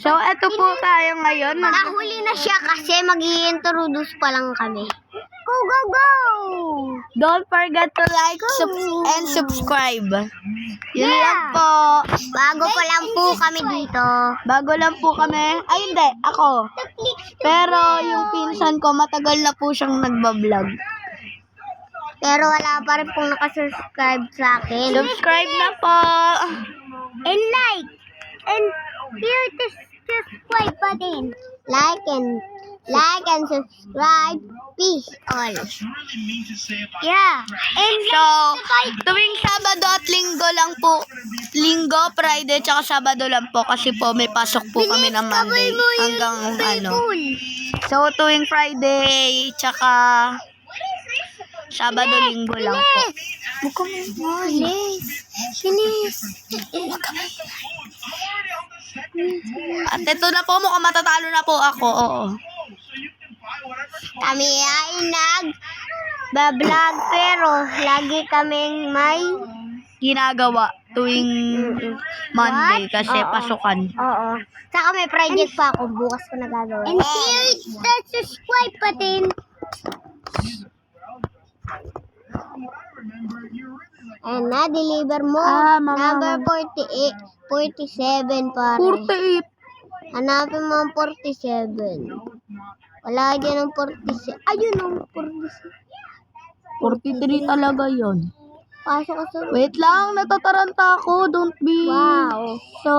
So, eto po tayo ngayon. Nahuli na siya kasi mag-i-introduce pa lang kami. Go, go, go! Don't forget to like and subscribe. Yun lang po. Bago pa lang po kami dito. Bago lang po kami. Ay, hindi. Ako. Pero yung pinsan ko, matagal na po siyang nagbablog. Pero wala pa rin pong nakasubscribe sa akin. Subscribe na po. And like. And here to subscribe button. Like and subscribe. Peace all. Yeah. And So, tuwing Sabado at Linggo lang po. Linggo, Friday, tsaka Sabado lang po. Kasi po may pasok po kami ng Monday hanggang ano. So, tuwing Friday, tsaka Sabado, Linggo lang po. At ito na po, mukhang matatalo na po ako. Oo. Kami ay nag-vlog pero lagi kaming may Ginagawa tuwing Monday kasi Oo. pasukan. Oo. Saka may project pa ako. Bukas ko nagagawa. And here the subscribe button. And na-deliver mo. Number 48, 47 pare. 48. Hanapin mo ang 47. Wala dyan ang 47. Ayun ang 47. 43 talaga yon. Pasok ka sa... Wait lang, natataranta ako. Don't be Wow. so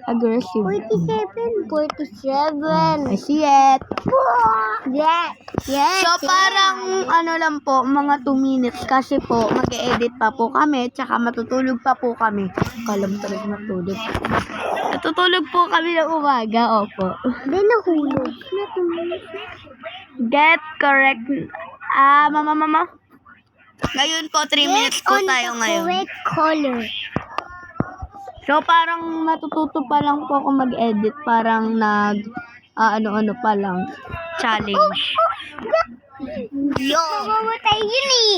aggressive. 47. 47. I see it. Yes. Yes. So, parang ano lang po, mga 2 minutes kasi po, mag-edit pa po kami, tsaka matutulog pa po kami. Kalam talaga matulog. Natutulog po kami ng umaga, opo. Hindi nahulog. Get correct. Mama. Ngayon po, 3 minutes po tayo ngayon. Correct color. So, parang matututo pa lang po ako mag-edit. Parang ano-ano pa lang. Challenge. Yo. Mamamatay yun eh.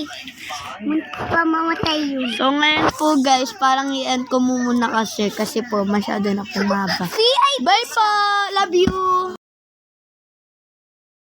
Mamamatay yun. So, ngayon po guys, parang i-end ko muna kasi po masyado na pumaba. See, Bye po! Love you!